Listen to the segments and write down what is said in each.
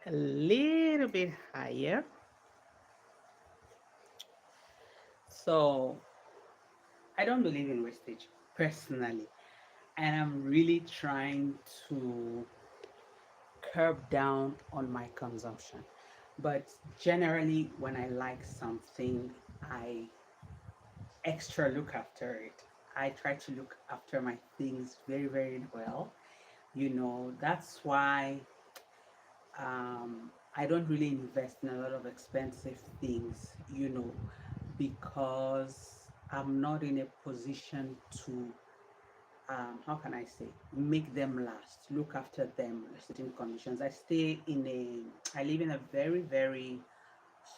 a little bit higher. So I don't believe in wastage personally, and I'm really trying to curb down on my consumption. But generally, when I like something, I extra look after it. I try to look after my things very, very well. That's why I don't really invest in a lot of expensive things, because I'm not in a position to, how can I say, make them last, look after them in certain conditions. I live in a very, very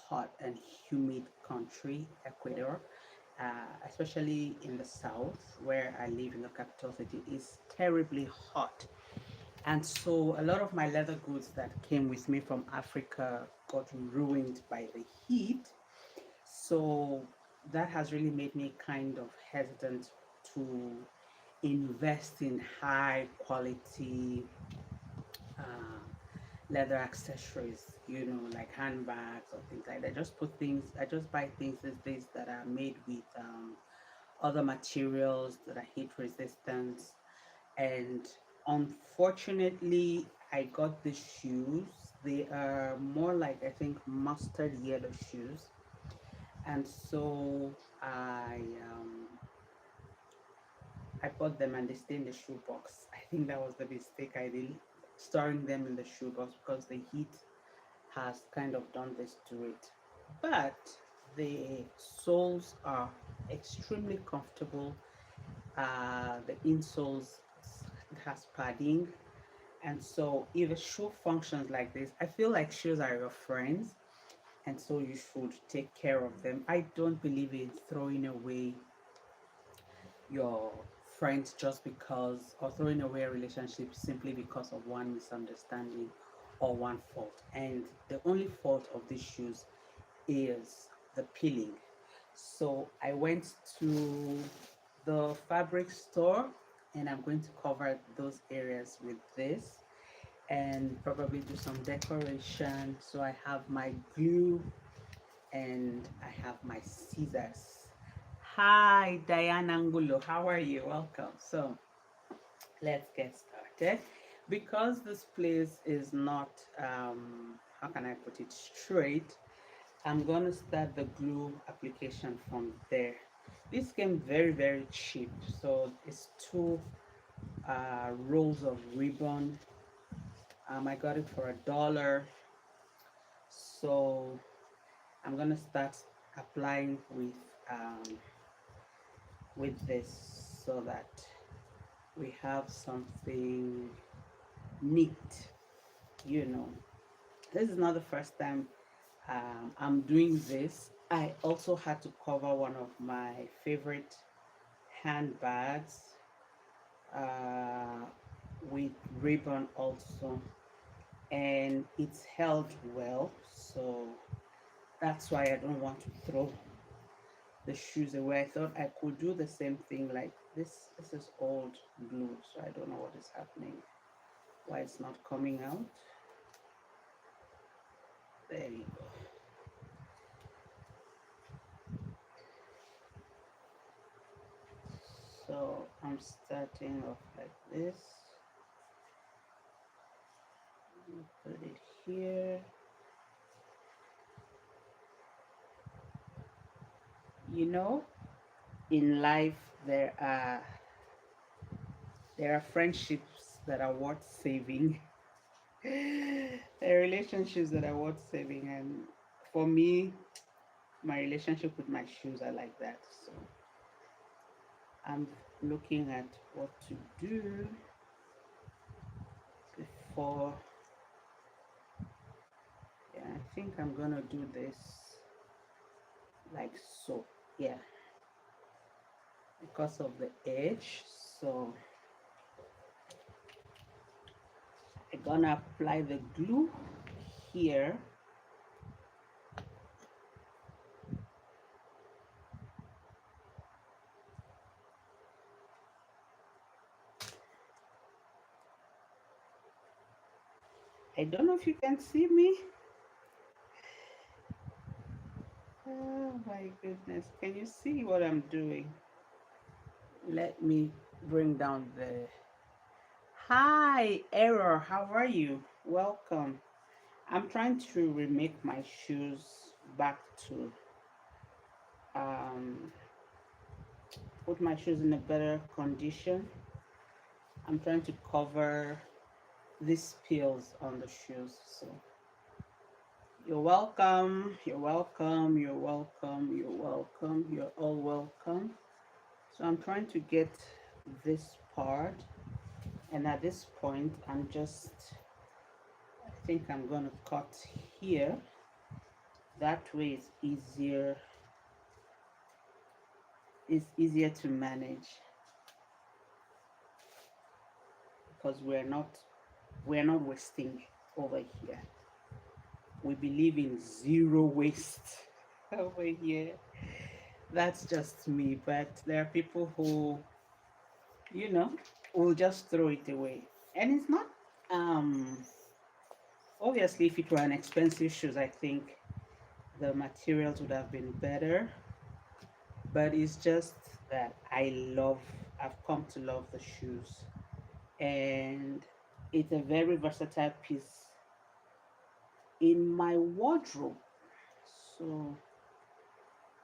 hot and humid country, Ecuador, especially in the south where I live in the capital city, is terribly hot. And so a lot of my leather goods that came with me from Africa got ruined by the heat. So that has really made me kind of hesitant to invest in high quality uh, leather accessories, like handbags or things like that. I just buy things these days that are made with other materials that are heat resistant. And unfortunately, I got the shoes. They are more like, I think, mustard yellow shoes. And so I bought them and they stay in the shoebox. I think that was the mistake I did, storing them in the shoebox, because the heat has kind of done this to it. But the soles are extremely comfortable. The insoles has padding, and so if a shoe functions like this, I feel like shoes are your friends, and so you should take care of them. I don't believe in throwing away your friends just because, or throwing away a relationship simply because of one misunderstanding or one fault. And the only fault of these shoes is the peeling. So I went to the fabric store, and I'm going to cover those areas with this and probably do some decoration. So I have my glue and I have my scissors. Hi, Diane Angulo. How are you? Welcome. So let's get started. Because this place is not, how can I put it, straight, I'm going to start the glue application from there. This came very, very cheap. So it's two rolls of ribbon. I got it for $1. So I'm gonna start applying with this so that we have something neat. You know, this is not the first time I'm doing this. I also had to cover one of my favorite handbags uh, with ribbon also, and it's held well. So that's why I don't want to throw the shoes away. I thought I could do the same thing, like this. This is old glue, so I don't know what is happening, why it's not coming out. There you go. So I'm starting off like this. Put it here. You know, in life there are friendships that are worth saving. There are relationships that are worth saving, and for me, my relationship with my shoes are like that. So I'm looking at what to do before. Yeah, I think I'm gonna do this like so. Yeah, because of the edge. So I'm gonna apply the glue here. I don't know if you can see me. Oh my goodness. Can you see what I'm doing? Let me bring down the... Hi, Error. How are you? Welcome. I'm trying to remake my shoes back to um, put my shoes in a better condition. I'm trying to cover these peels on the shoes. So you're welcome. You're welcome. You're welcome. You're welcome. You're all welcome. So I'm trying to get this part, and at this point, I think I'm gonna cut here. That way it's easier to manage, because we're not wasting over here. We believe in zero waste over here. That's just me, but there are people who, you know, will just throw it away. And it's not, um, obviously, if it were an expensive shoes, I think the materials would have been better. But it's just that I've come to love the shoes. And it's a very versatile piece in my wardrobe. So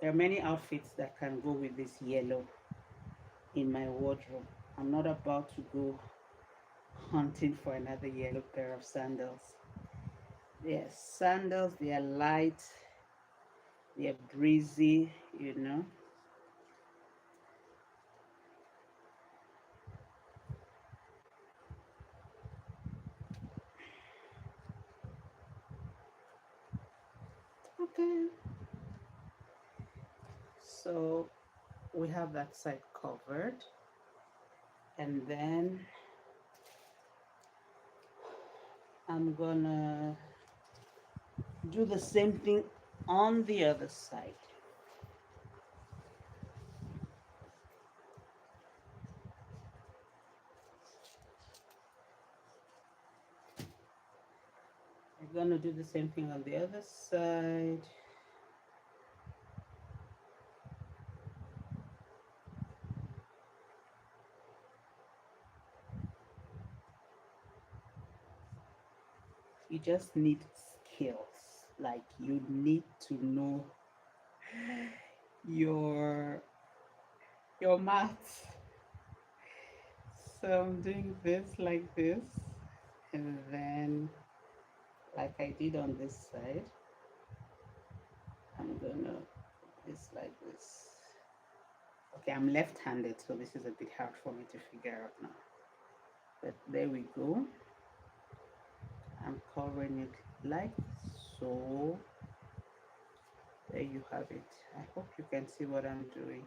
there are many outfits that can go with this yellow in my wardrobe. I'm not about to go hunting for another yellow pair of sandals. They're sandals, they are light, they're breezy, you know. Okay, so we have that side covered, and then I'm gonna do the same thing on the other side. I'm gonna do the same thing on the other side. You just need skills. Like, you need to know your maths. So I'm doing this like this, and then like I did on this side, I'm gonna put this like this. Okay, I'm left-handed, so this is a bit hard for me to figure out now. But there we go. I'm covering it like so. There you have it. I hope you can see what I'm doing.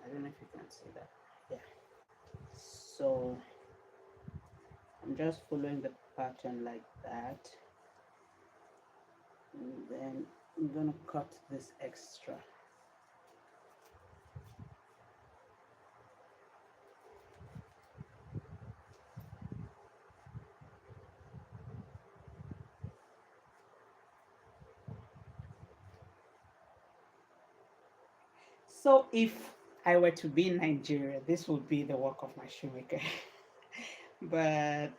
I don't know if you can see that. Yeah. So I'm just following the pattern like that. And then I'm gonna cut this extra. So if I were to be in Nigeria, this would be the work of my shoemaker. But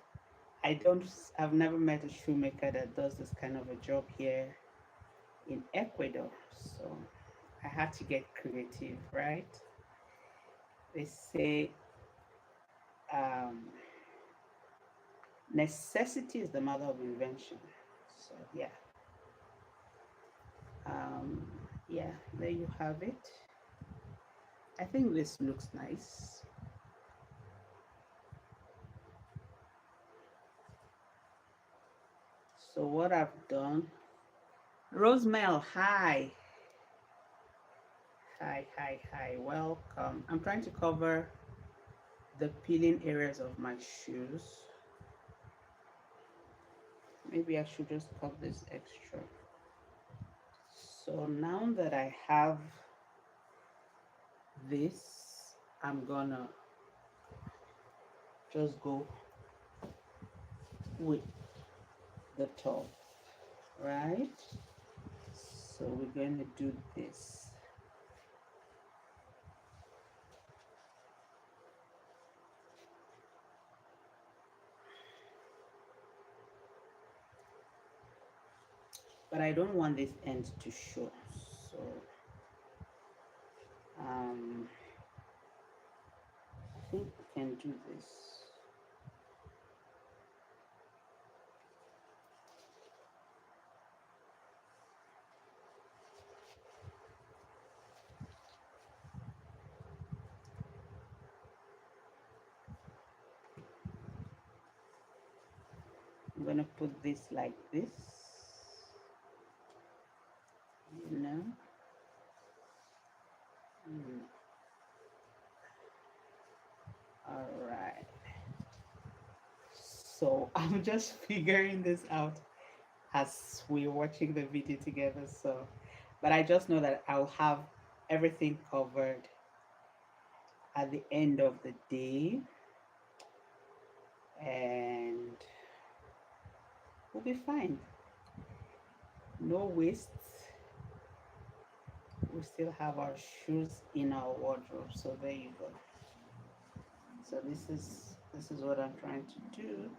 I've never met a shoemaker that does this kind of a job here in Ecuador. So I had to get creative, right? They say um, necessity is the mother of invention. So um, yeah, there you have it. I think this looks nice. So what I've done, Rosemel, hi. Hi, welcome. I'm trying to cover the peeling areas of my shoes. Maybe I should just cut this extra. So now that I have this, I'm gonna just go with the top, right? So we're going to do this. But I don't want this end to show. So um, I think we can do this. I'm gonna put this like this, you know. All right. So I'm just figuring this out as we're watching the video together. So, but I just know that I'll have everything covered at the end of the day, and we'll be fine. No wastes. We still have our shoes in our wardrobe. So there you go. So this is what I'm trying to do.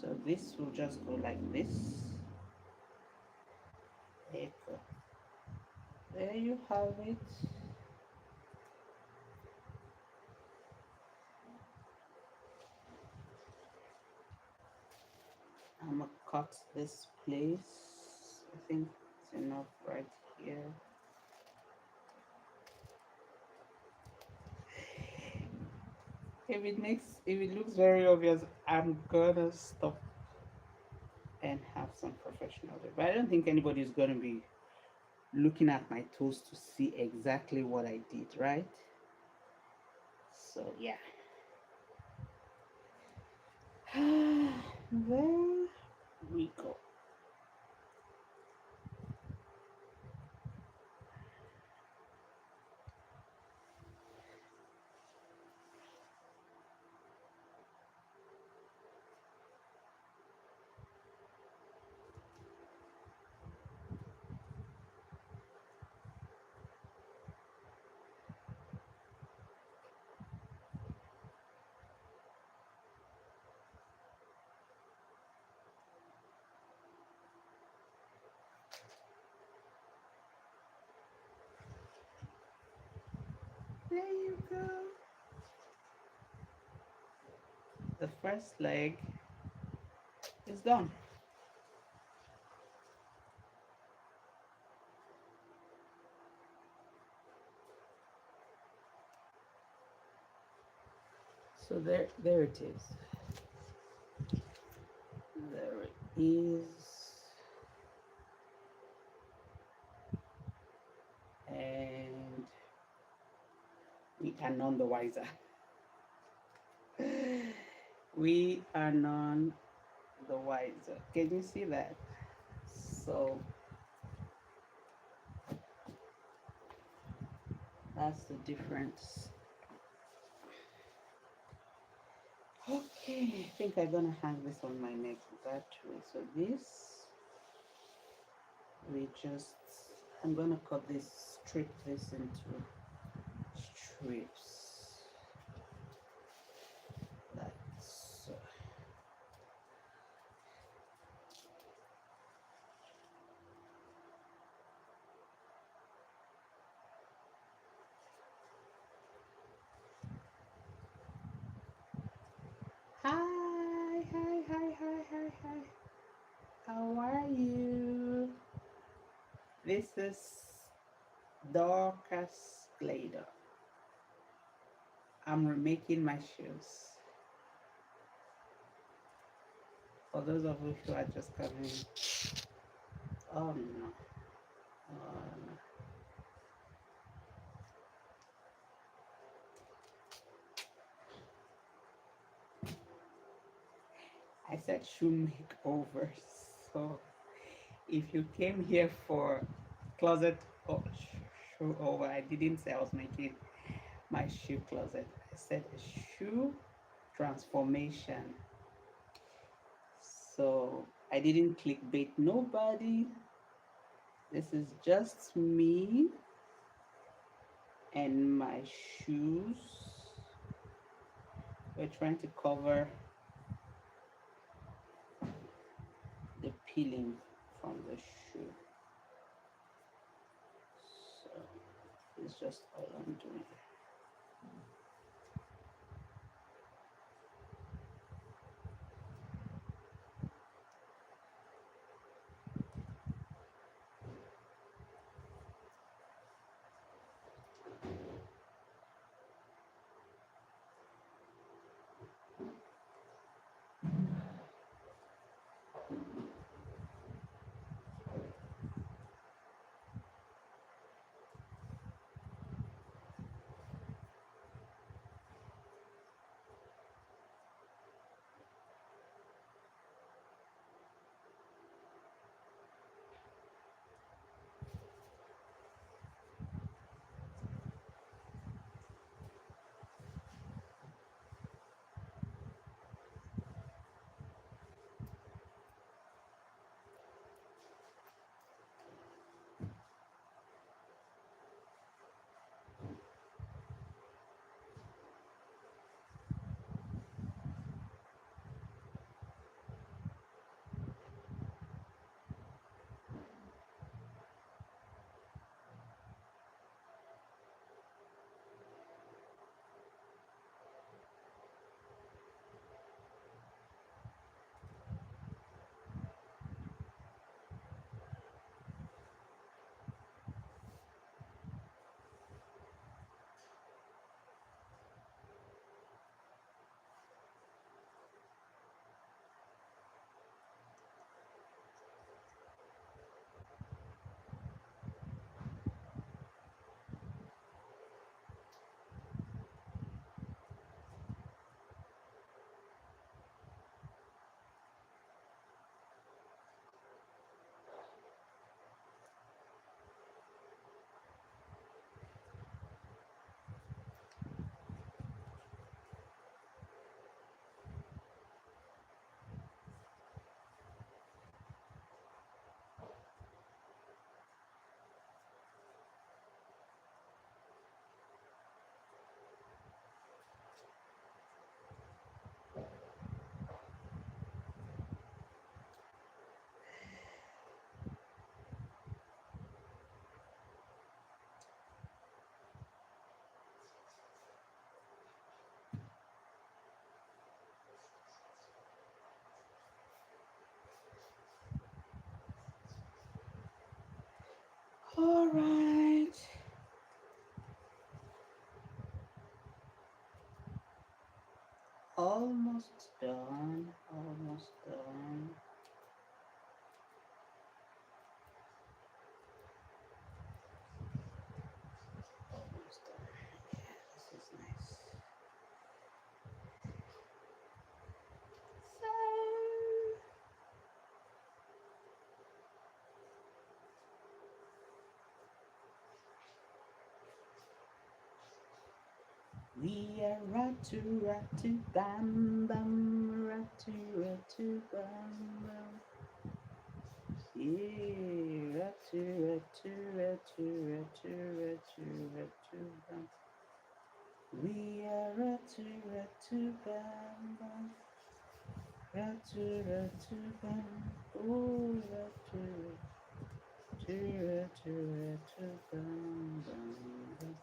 So this will just go like this. There you go. There you have it. I'm gonna cut this place. I think it's enough right here. If it looks very obvious, I'm gonna stop and have some professional day. But I don't think anybody's gonna be looking at my toes to see exactly what I did, right? So yeah. There we go. There you go. The first leg is done. So there it is. There it is. And we are none the wiser. We are none the wiser. Can you see that? So that's the difference. Okay, I think I'm gonna hang this on my neck that way. So this, we just, I'm gonna cut this, strip this into strips. Like so. Hi. How are you? This is Dorcas Glader. I'm remaking my shoes. For those of you who are just coming, oh no, oh no. I said shoe makeovers. So if you came here for closet or shoe over, I didn't say I was making my shoe closet. I said a shoe transformation. So I didn't clickbait nobody. This is just me and my shoes. We're trying to cover the peeling from the shoe. So it's just all I'm doing. All right. Almost done. Almost done. Almost done. Yeah, this is nice. So we are ratu ratu bam bam ratu ratu bam bam. Yeah, ratu ratu ratu ratu ratu ratu bam. We are ratu ratu bam bam. Ratu ratu bam. Oh, ratu ratu ratu ratu bam bam bam.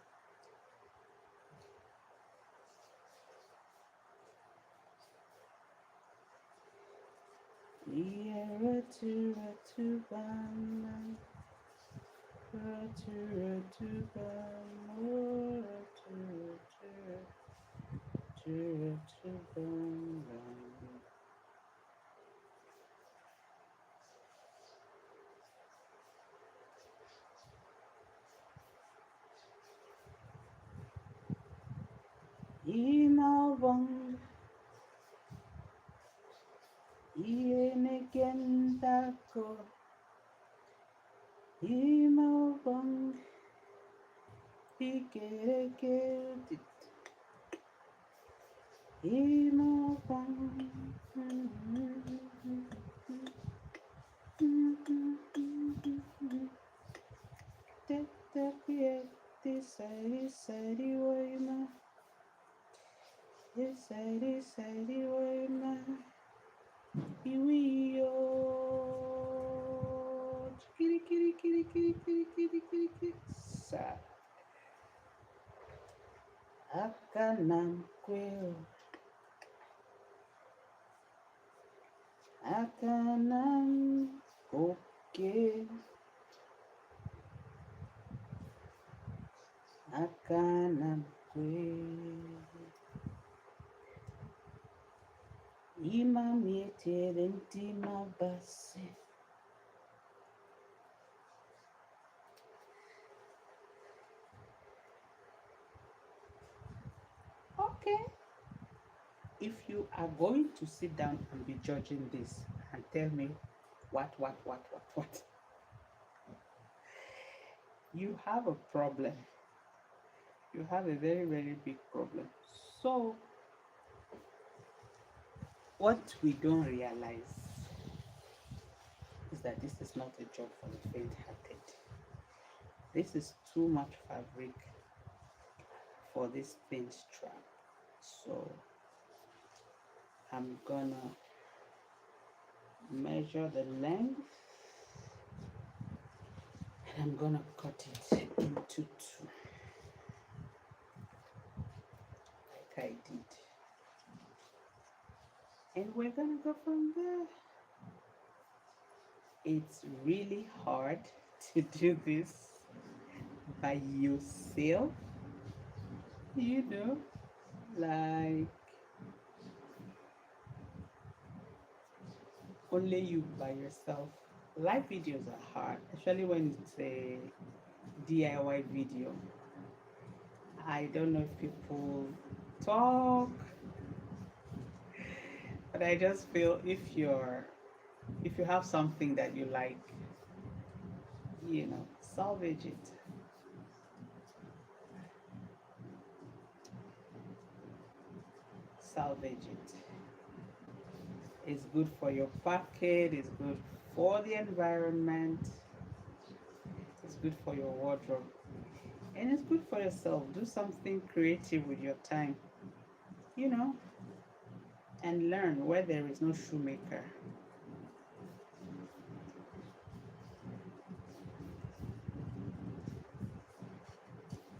Yeah, ratu ratu bam bam. Ratu ratu bam. Oh, ratu ratu ratu ratu bam bam. Imalbong, Ienegentako, Imalbong, Ikereket, Imalbong. Sari waima, sari waima, iwiyo. Kiri kiri kiri kiri kiri kiri kiri kiri. Sa akanam kweo, akanam oke, akanam kweo. Imam yeterenti mabase. Okay. If you are going to sit down and be judging this and tell me what, you have a problem. You have a very, very big problem. So, what we don't realize is that this is not a job for the faint-hearted. This is too much fabric for this thin strap. So, I'm gonna measure the length and I'm gonna cut it into two, like I did. And we're gonna go from there. It's really hard to do this by yourself, you know, like only you by yourself. Live videos are hard, especially when it's a DIY video. I don't know if people talk, but I just feel if you have something that you like, you know, salvage it. Salvage it. It's good for your pocket, it's good for the environment, it's good for your wardrobe, and it's good for yourself. Do something creative with your time, you know, and learn where there is no shoemaker.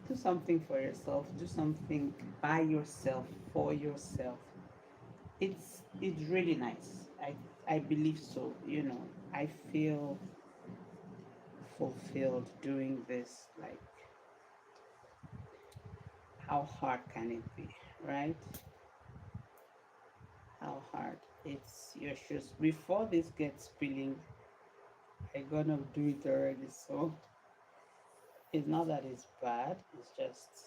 Do something for yourself, do something by yourself, for yourself. It's really nice. I believe so, you know. I feel fulfilled doing this. Like, how hard can it be, right? How hard. It's your shoes. Before this gets spilling, I'm gonna do it already. So it's not that it's bad, it's just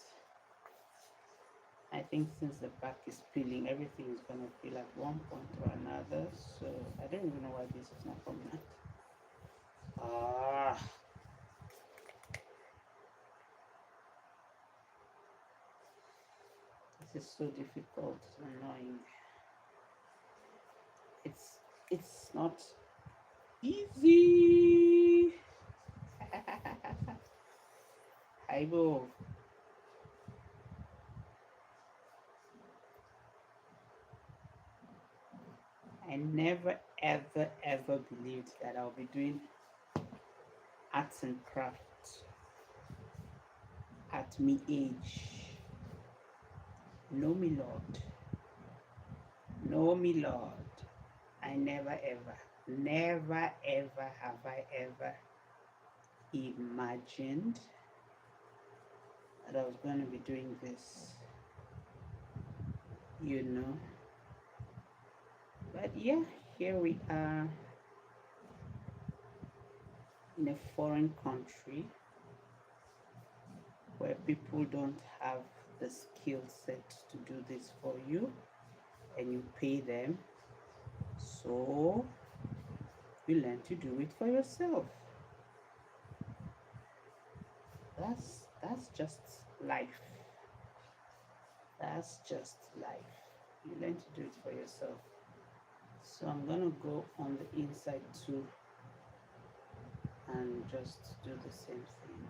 I think since the back is peeling, everything is gonna peel at one point or another. So I don't even know why this is not coming out. Ah, this is so difficult, annoying. It's not easy. Aibo. I never ever believed that I'll be doing arts and crafts at me age. No me Lord. No me Lord. I never ever have I ever imagined that I was going to be doing this, you know. But yeah, here we are in a foreign country where people don't have the skill set to do this for you, and you pay them, so you learn to do it for yourself. That's just life. That's just life. You learn to do it for yourself. So I'm gonna go on the inside too and just do the same thing.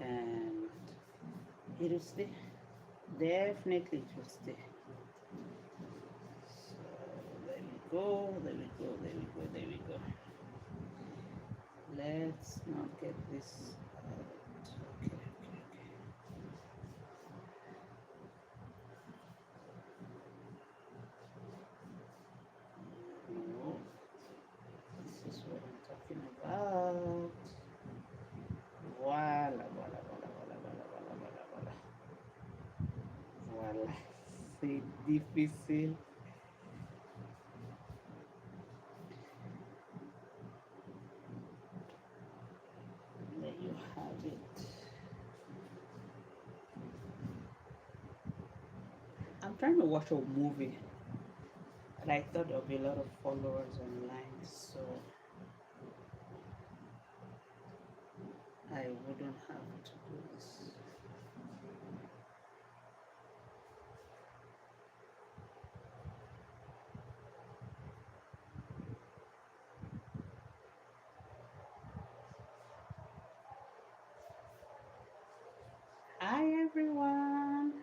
And it will stay. Definitely it will stay. So there we go, there we go, there we go, there we go. Let's not get this out. Okay, okay, okay. No, this is what I'm talking about. Voila, voila, voila, voila, voila, voila, voila, voila. Voila. C'est difficile. There you have it. I'm trying to watch a movie, and I thought there'll be a lot of followers online, so I wouldn't have to do this. Hi everyone.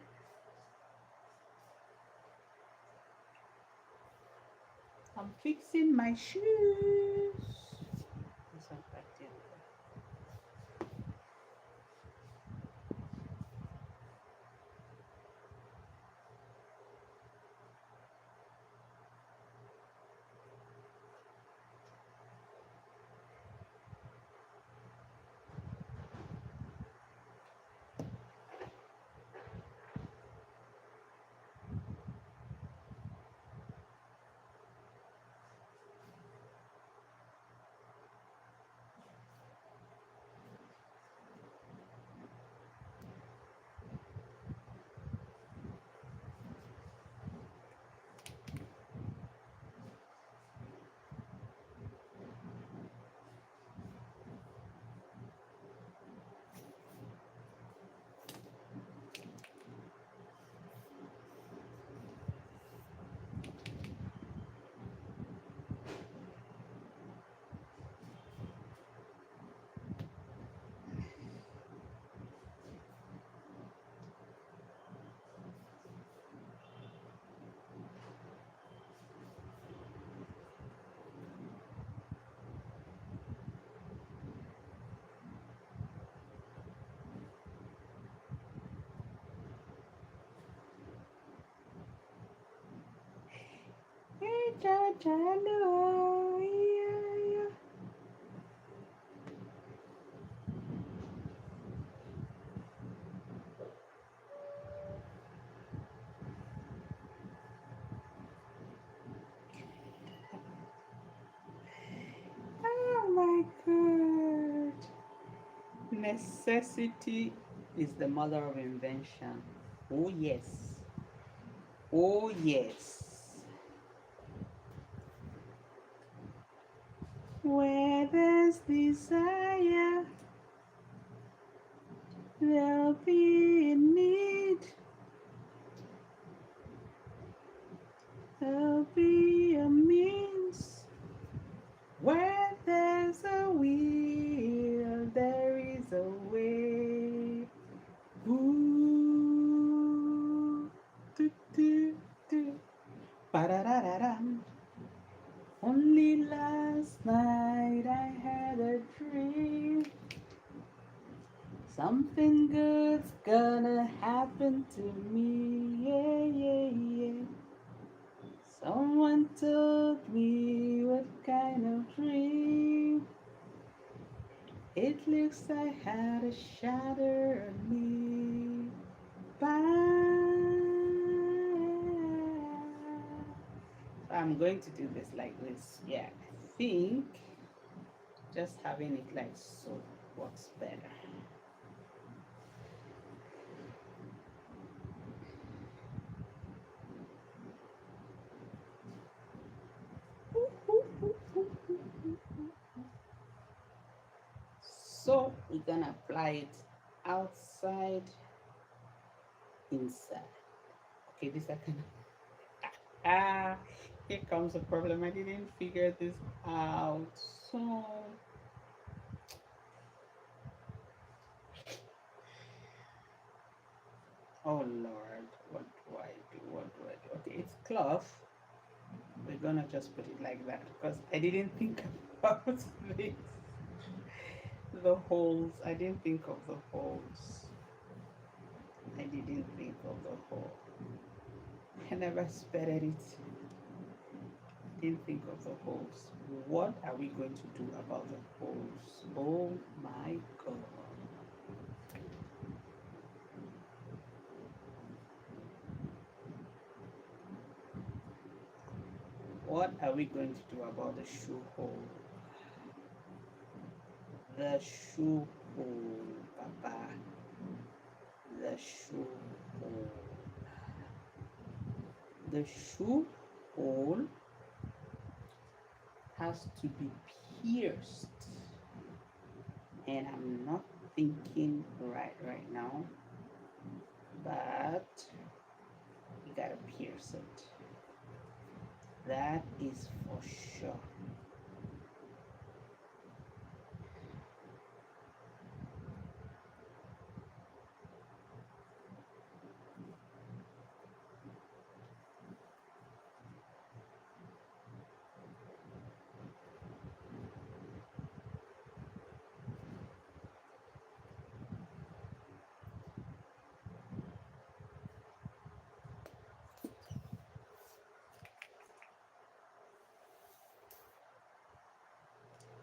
I'm fixing my shoes. Yes, I'm practicing. Hey, hello. Yeah. Oh my god. Necessity is the mother of invention. Oh yes. Oh yes. Where there's desire, there'll be a need. There'll be a means. Where there's a will, there is a way. Ooh, do, do, do. Ba-da-da-da-dum. Only last night I had a dream. Something good's gonna happen to me. Yeah, yeah, yeah. Someone told me what kind of dream. It looks I had a shadow on me. Bye. I'm going to do this like this. Yeah, I think Just having it like so works better. So we're gonna apply it outside, inside. Okay, this I can. Ah, here comes the problem. I didn't figure this out. So, oh Lord, what do I do? What do I do? Okay, it's cloth. We're gonna just put it like that because I didn't think about this. The holes. I didn't think of the holes. I didn't think of the hole. I never spotted it. Didn't think of the holes. What are we going to do about the holes? Oh my God. What are we going to do about the shoe hole? The shoe hole, Papa. The shoe hole. The shoe hole has to be pierced. And I'm not thinking right now, but we gotta pierce it. That is for sure.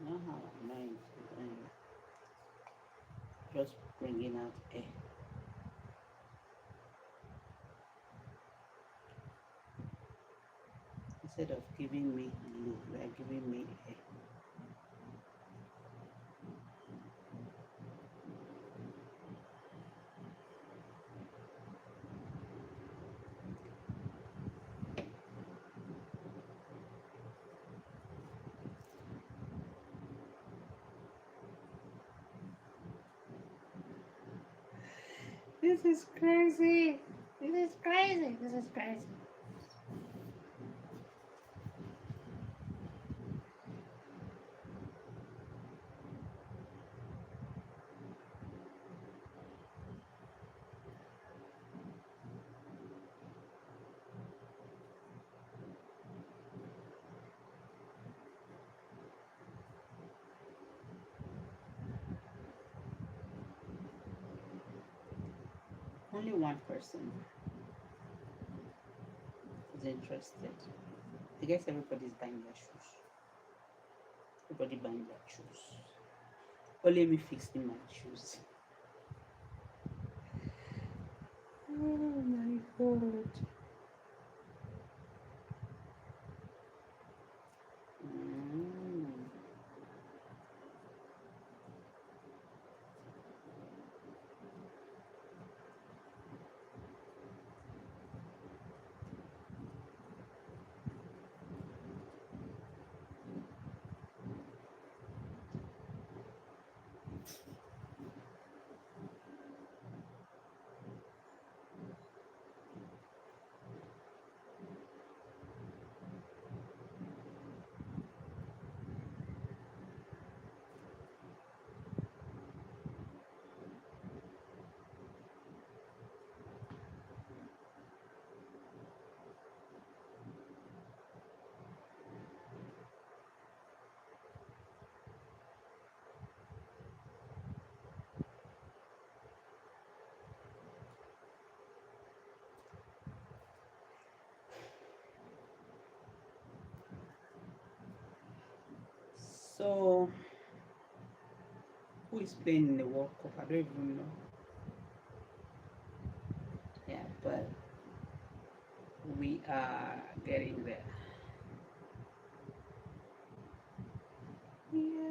Know how annoying just bringing out air. Instead of giving me glue, you are giving me air. This is crazy. This is crazy. This is crazy. Only one person is interested. I guess everybody's buying their shoes. Everybody buying their shoes. Only me fixing my shoes. Oh my God. Mm. So, who is playing in the World Cup? I don't even know. Yeah, but we are getting there. Yeah.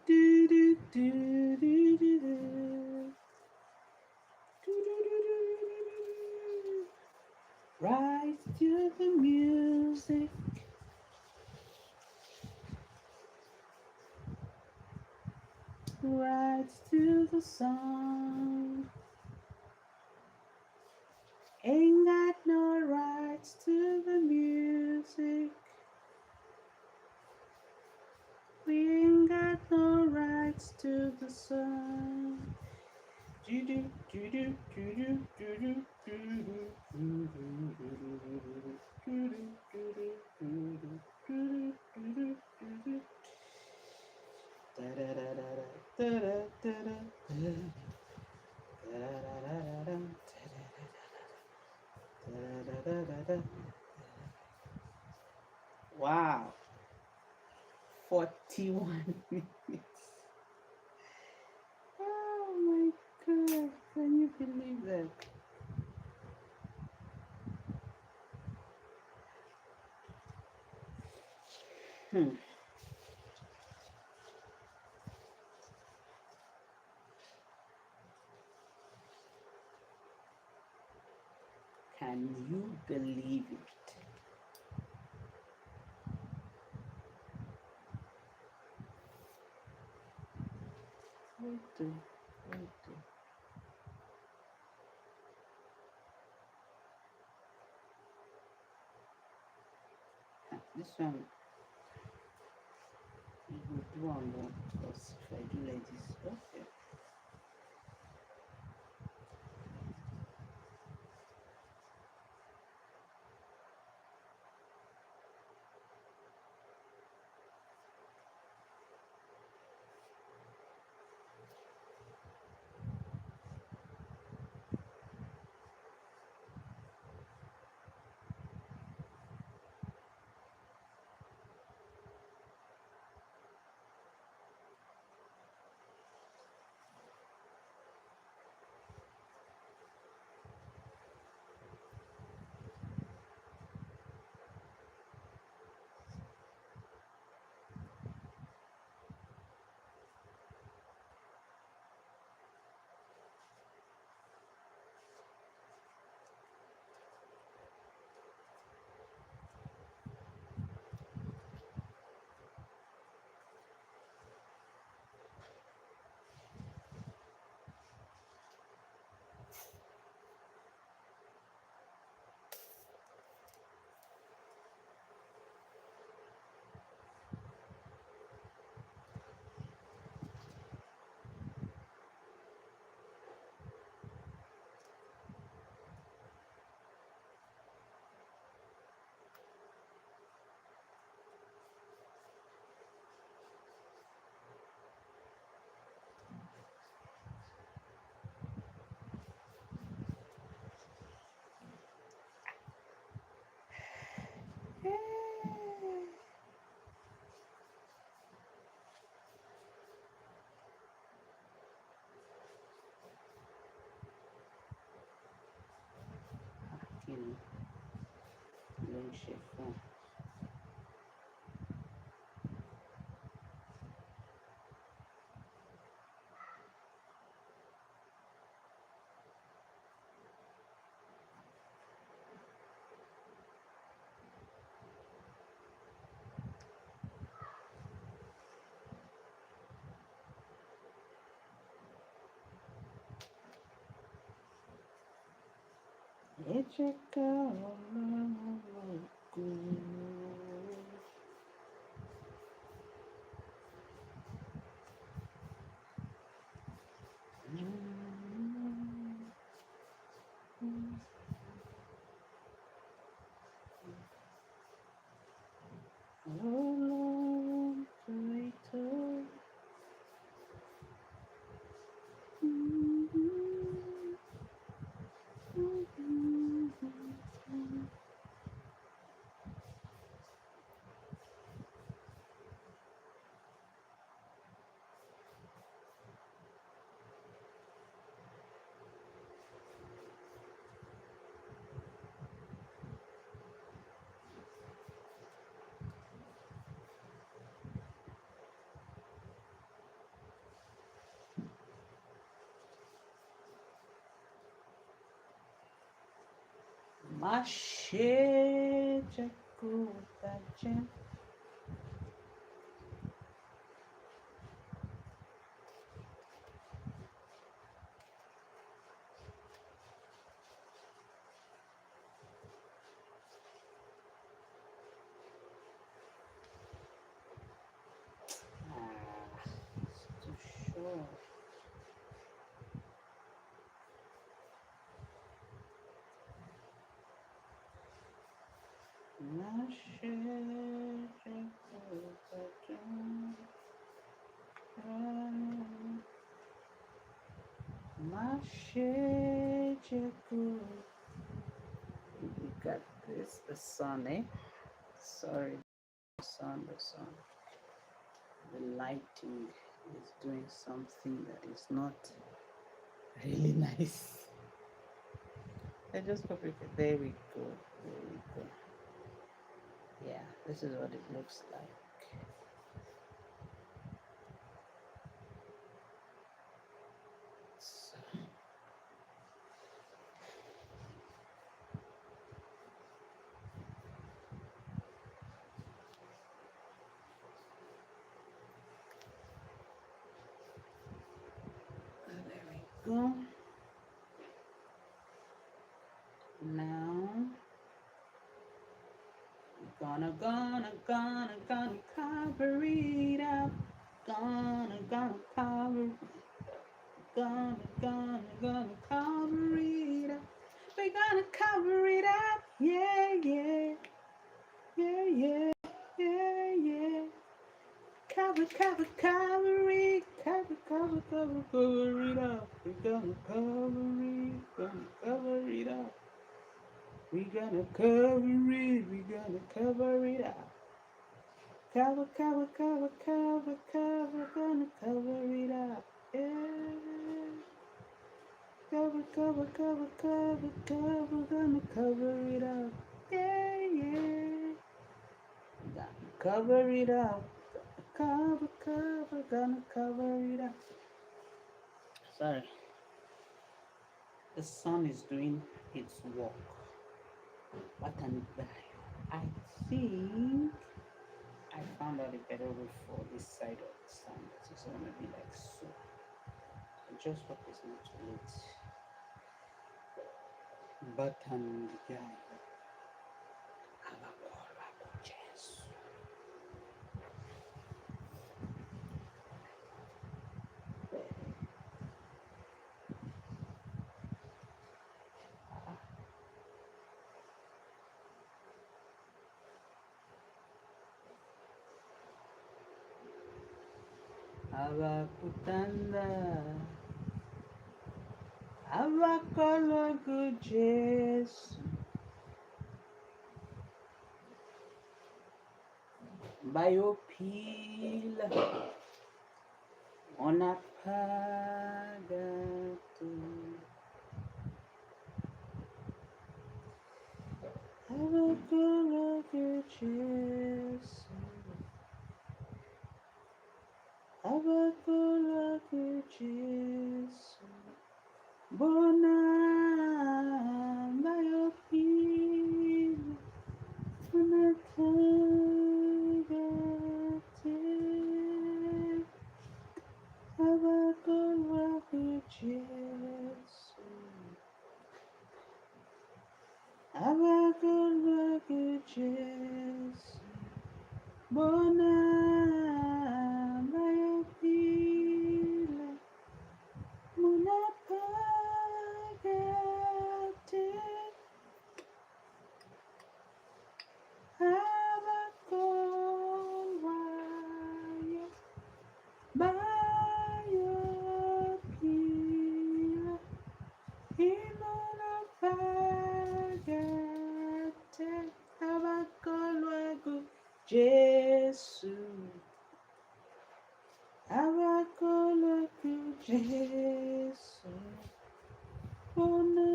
Rise to the music. Rise to the song. Ain't got no rights to the music. We ain't got no rights to the song. Wow, 41 minutes. Oh my god, can you believe that? Hmm. Can you believe it? Wait, wait. This one we will do on one because if I do like this, okay. You know, long shift phone. Let you go. Oh, Lord, Masheja kutaje. It's too short. Masheja kutaje. Masheja kutaje. We got this, the sun, eh? Sorry, the sun. The lighting is doing something that is not really nice. I just hope it. There we go. There we go. Yeah, this is what it looks like. So, there we go. Now gonna cover it up. Gonna cover. Gonna cover it up. We're gonna cover it up. Yeah, yeah, yeah, yeah, yeah, yeah. Cover it, cover it, cover it up. We're gonna cover it, gonna cover it up. We're gonna cover it up. Cover, gonna cover it up. Yeah. Cover, gonna cover it up. Yeah, yeah. Gonna cover it up. Gonna cover it up. Sorry, the sun is doing its work. What an I think I found out a better way for this side of the sun. It's gonna be like so. I just hope it's not too late. But guy, Abakutanda, abakologu Jesu, bayopila onapagatu, abakologu Jesu, abakologu Jesu. Bona bayopila onapagatu, abakologu Jesu, abakologu Jesu. Bona bayopila munapagate abakolwayo bayopila imunapagate abakolwago Jesu, abakologu Jesu. Bona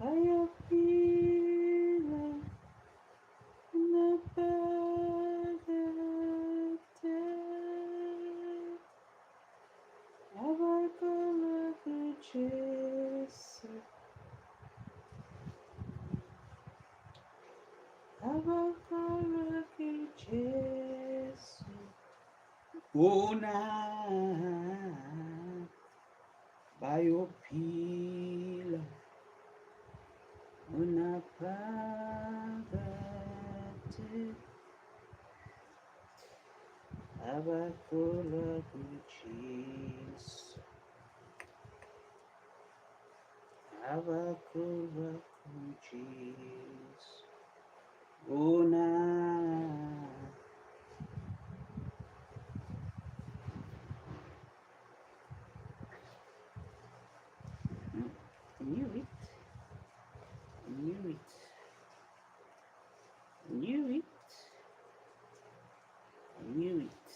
ayopila napagate abakologu Jesu. Una biopila una pagate abakola kuchis abakola kuchis una. I knew it. I knew it. I knew it. I knew it.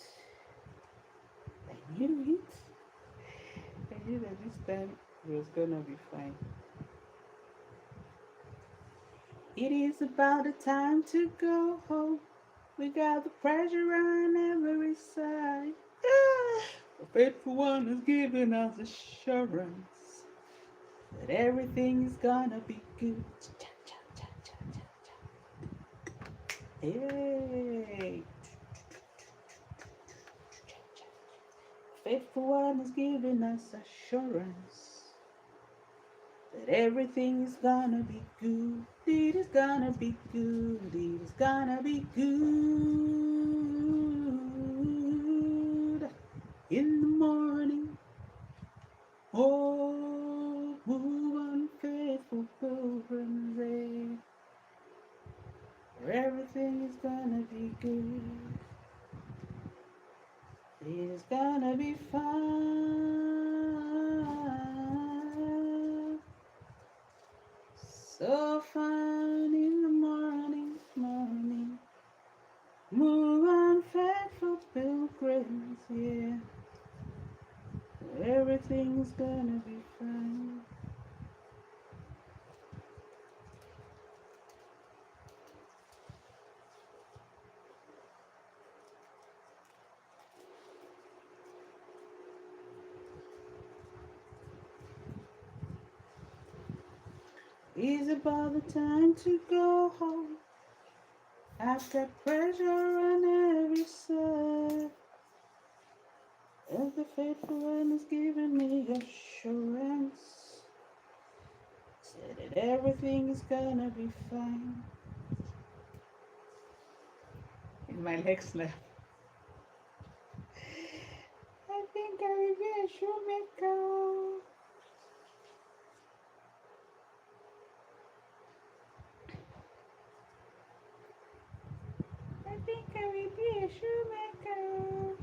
I knew it. I knew that this time it was gonna be fine. It is about the time to go home. We got the pressure on every side. The faithful one is giving us assurance that everything is gonna be good. Hey. Faithful one is giving us assurance that everything is gonna be good. It is gonna be good. It is gonna be good. In the morning, oh, move on, faithful pilgrims, everything is gonna be good. It is gonna be fun. So fun in the morning, morning. Move on, faithful pilgrims, yeah. Everything's gonna be fine. It's about the time to go home. After pressure on every side, as the faithful one is giving me assurance, said that everything is gonna be fine. In my legs left. I think I will be a shoemaker. I think I will be a shoemaker.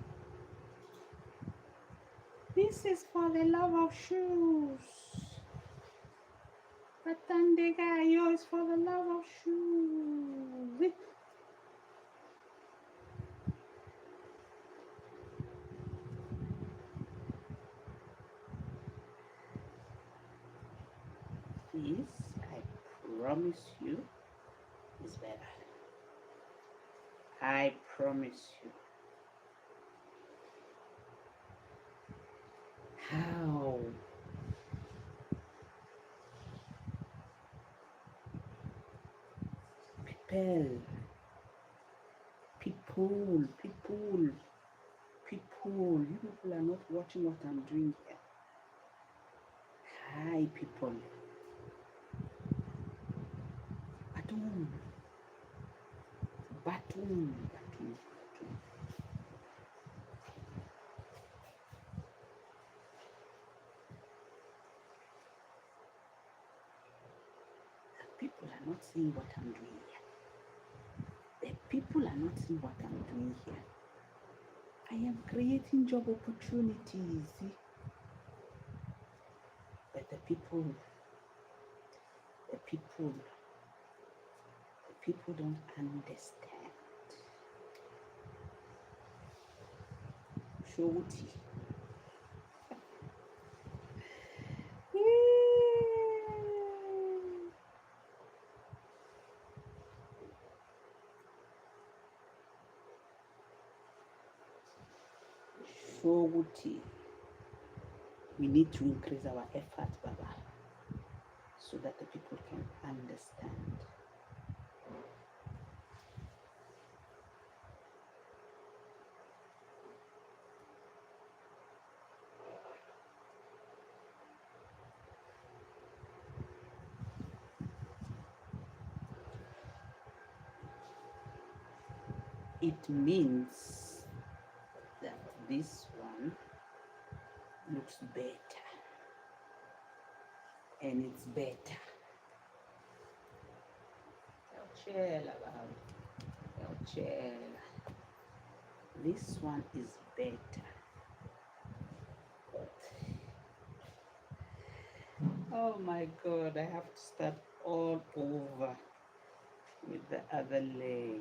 This is for the love of shoes. Patandega, yours for the love of shoes. This, I promise you, is better. I promise you. How? People, people, you people are not watching what I'm doing here. Hi, people. Batum, batum, batum, batum. People are not seeing what I'm doing here. The people are not seeing what I'm doing here. I am creating job opportunities. But the people don't understand. Shoti. Shoti. We need to increase our effort, Baba, so that the people can understand. it means that this one looks better, and it's better. This one is better. Oh my God, I have to start all over with the other leg.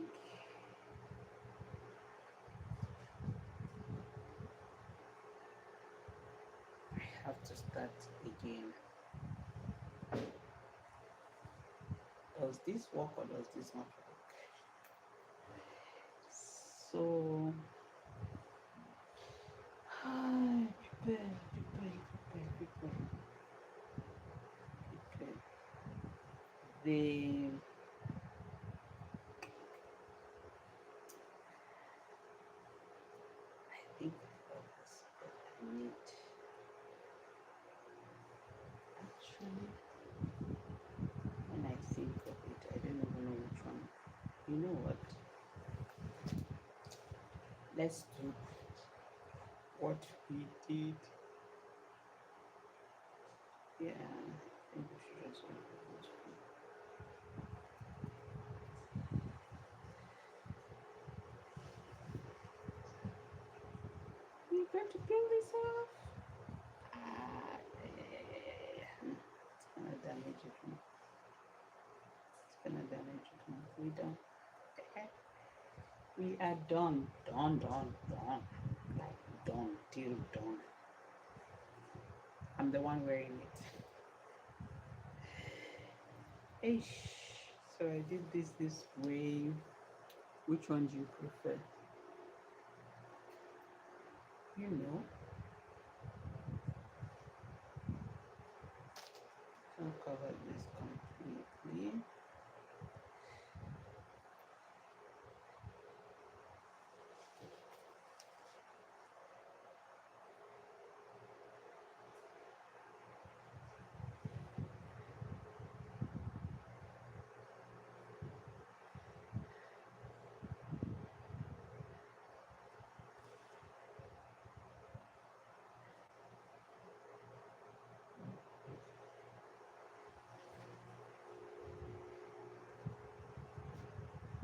I have to start again. Does this work or does this not work? So, prepare. The I think I got this, but I need actually when I think of it, I don't even know which one. You know what? Let's do what we did. Yeah, I think we should just go with this one. We're going to peel this off. Yeah. It's gonna damage it more. It's gonna damage it more. We done. Okay. We are done. Done. Like done till done. I'm the one wearing it. Ish. So I did this way. Which one do you prefer? You know. I'll cover this completely.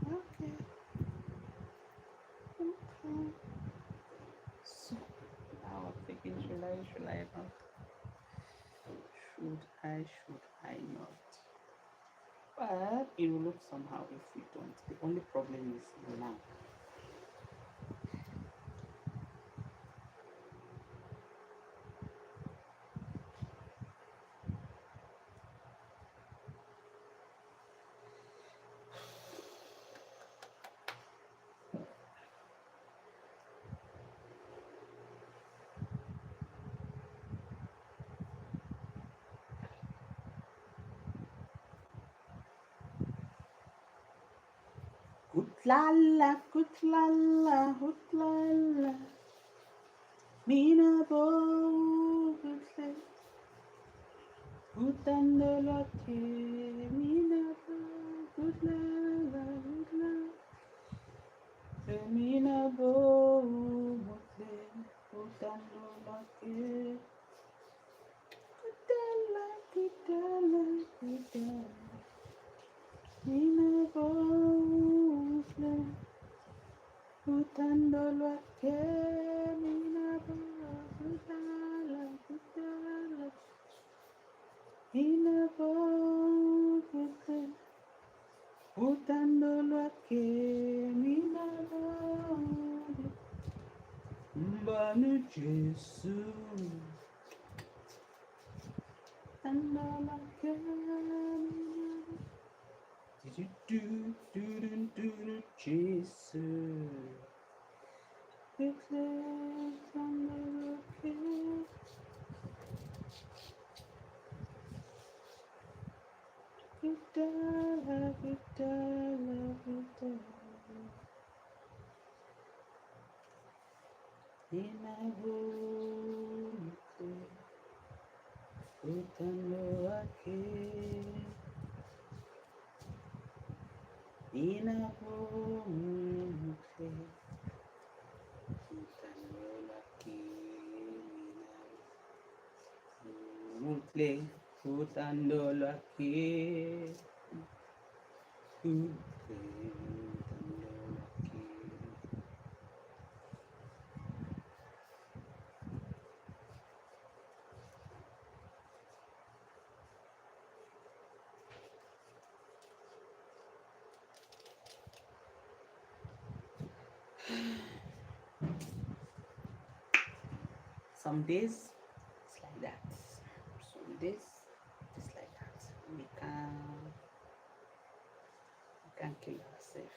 Okay. So now I'm thinking, should I not? Should I not? But it will look somehow if we don't. The only problem is now. Kutlala, kutlala, kutlala. Mina bo kutle. Kutando lake. Mina bo kutlala, kutlala. Mina bo kutle. Kutando lake. Kutala, kutala, kutala. Mina bo kutle. Utandolo che minabo, utala, utala, minabo, utandolo che minabo, mbanu Jesu, utandolo che minabo, do Jesu. Mutle utando laki some days it's like that, some days it's like that. We can't kill ourselves.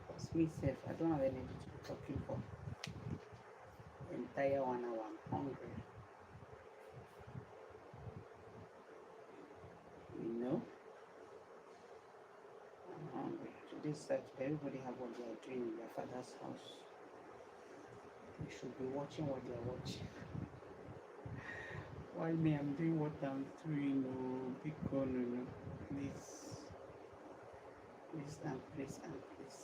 Because me self, I don't have energy to be talking for the entire 1 hour. I'm hungry. You know, I'm hungry. Today's Saturday, everybody have what they are doing in their father's house. They should be watching what they are watching. Why me? I'm doing what I'm doing. Oh, because no, please, please and please and please.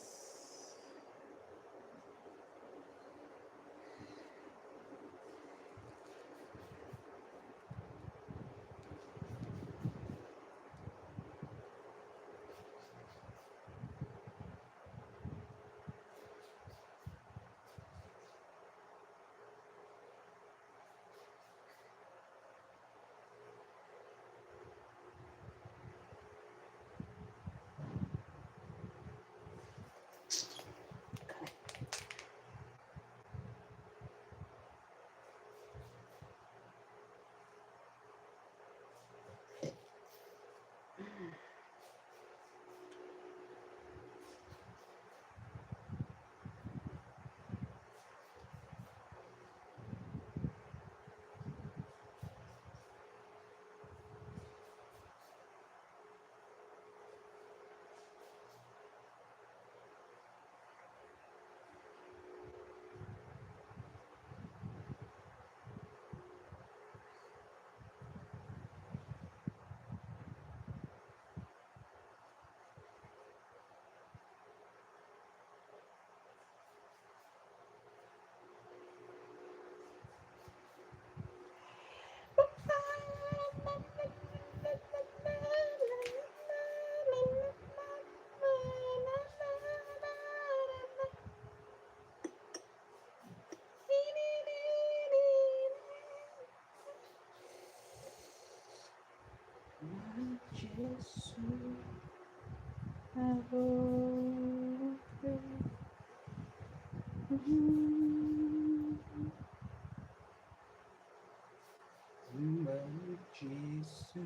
Jesus,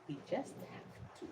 We just have to.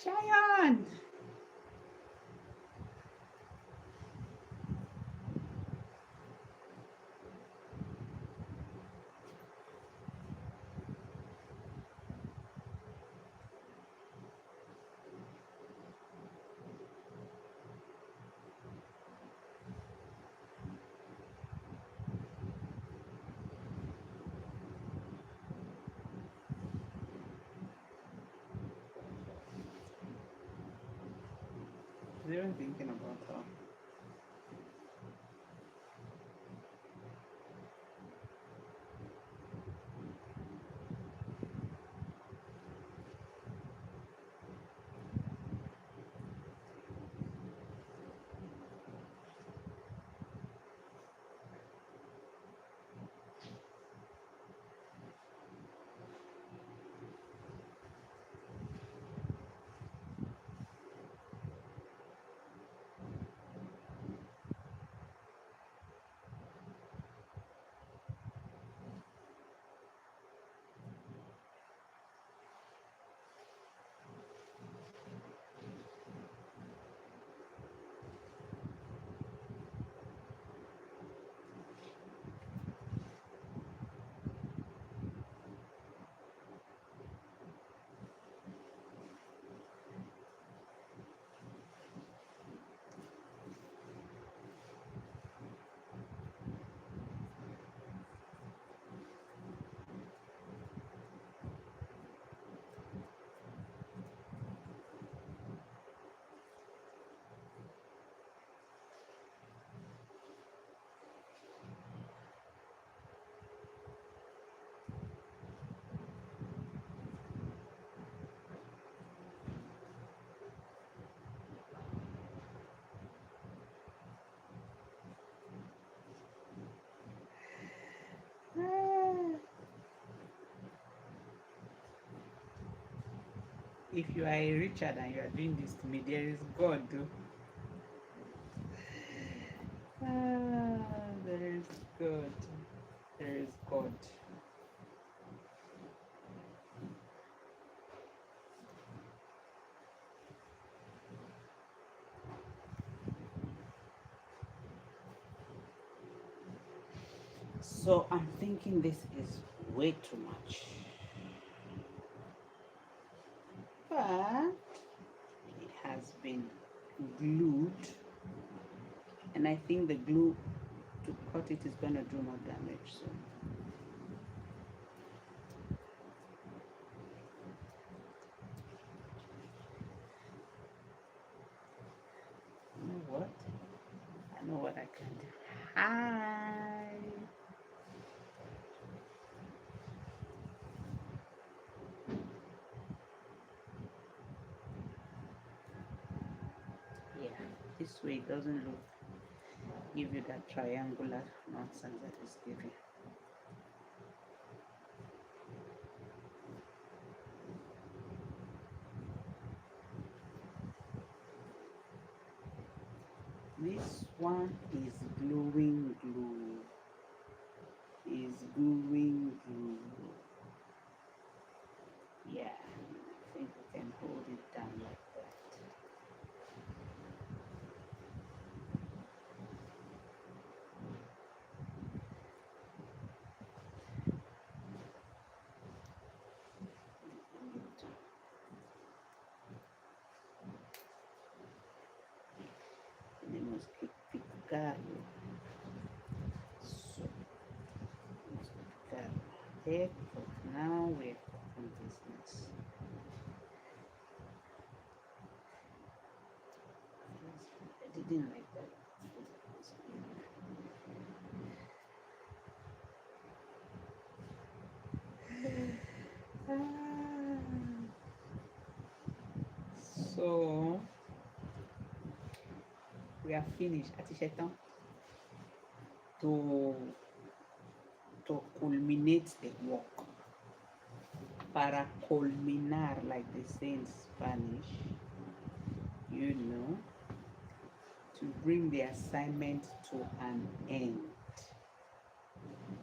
Cheyenne! She's even thinking about her. Ah, if you are a Richard and you are doing this to me, there is God. There is God. There is God. So I'm thinking this is way too much. But it has been glued, and I think the glue to cut it is going to do more damage. So you know what? I know what I can do. Hi. Yeah, this way it doesn't look give you that triangular nonsense that is giving. This one is gluing glue. Is gluing glue. Yeah, I think we can hold it down like that. Tenemos que picarlo. So, vamos a picarlo. There, but now we're talking business. I didn't like that. So we are finished. Àti ṣetán to culminate the work. Para culminar, like they say in Spanish, you know, to bring the assignment to an end.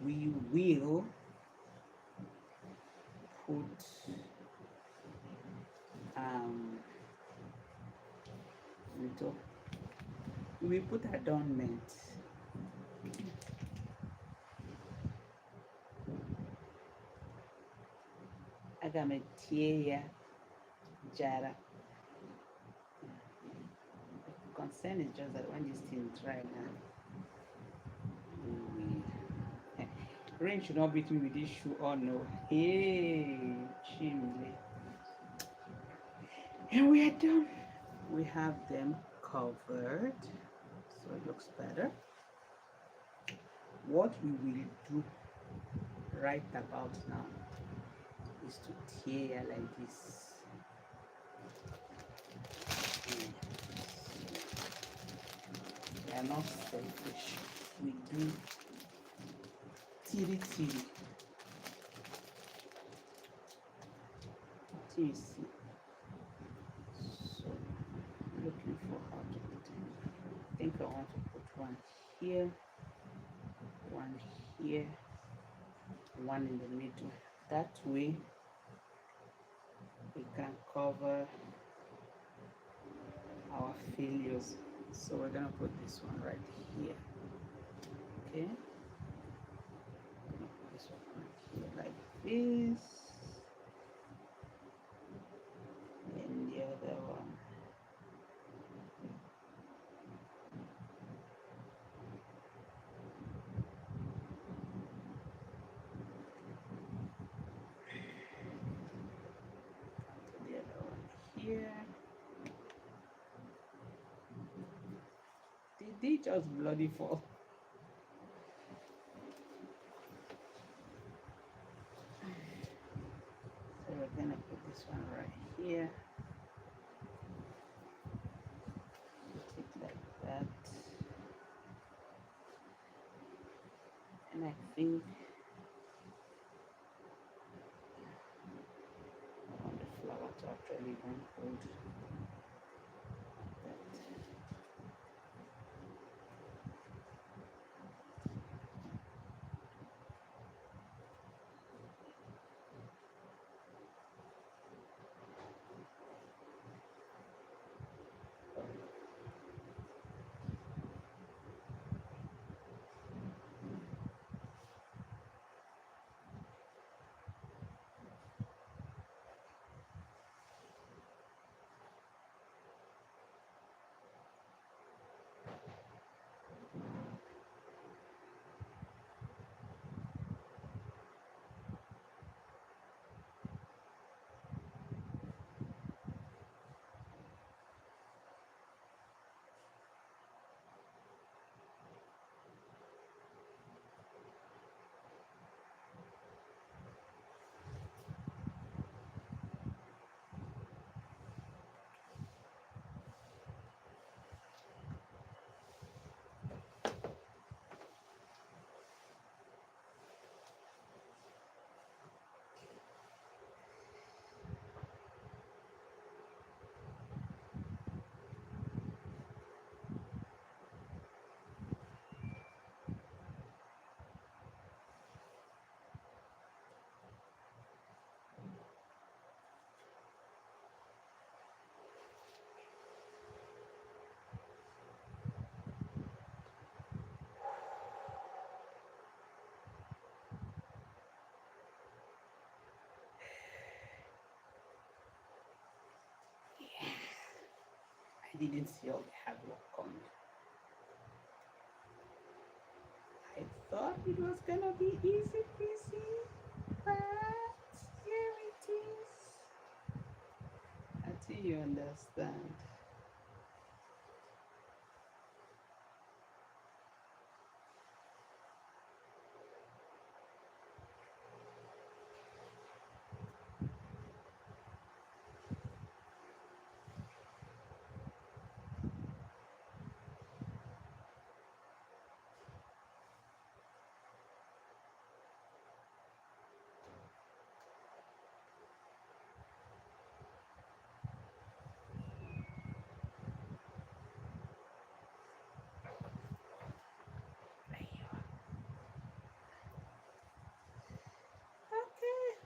We will put we put adornment. Agametia jara. The concern is just that when this thing dry now, rain should not beat me with this shoe. Oh no. Hey, chimney. And we are done. We have them covered, so it looks better. What we will do right about now is to tear like this. We are not selfish. We do tiri tiri. You see. So looking for how to put it. I think I want to put one here, one in the middle. That way we can cover our failures. So we're gonna put this one right here. Okay. I'm gonna put this one right here like this. And the other one. The other one here. Did they just bloody fall? So we're gonna put this one right here. Put it like that. And I think I want the flower to actually even hold that. I didn't see all the hard work coming. I thought it was gonna be easy peasy, but here it is. Until you understand. There you are. Okay.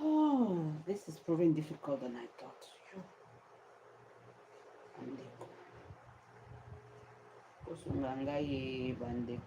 Oh, this is proving difficult than I thought. You Bandeko. Kusunganga ye Bandeko.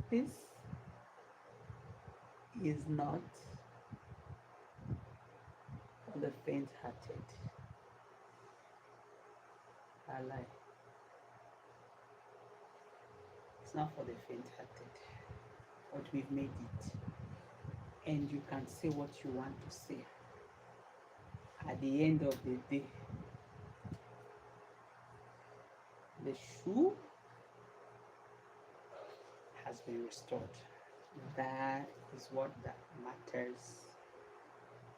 This is not for the faint-hearted. I lie. It's not for the faint-hearted. But we've made it. And you can say what you want to say. At the end of the day, the shoe has been restored. That is what that matters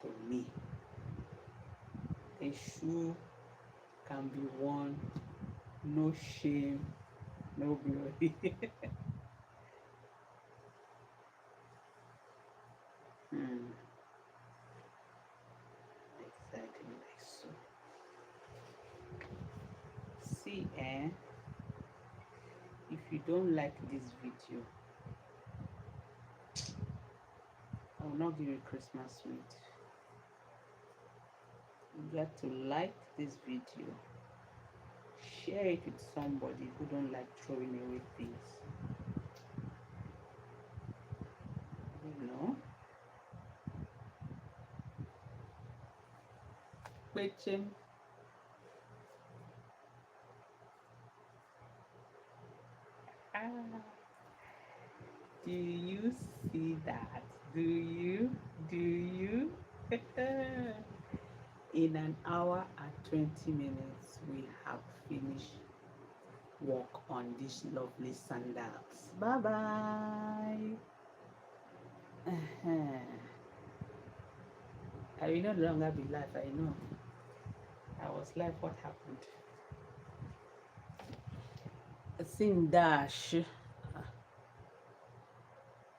to me. A shoe can be worn, no shame, no glory. Hmm, exactly like so. See, if you don't like this video, I will not give you Christmas sweet. You got to like this video, share it with somebody who don't like throwing away things. You know, Rachel, ah, do you see that? Do you? Do you? In an hour and 20 minutes, we have finished work on these lovely sandals. Bye bye. I will no longer be live. I know. I was live. What happened? Sing dash.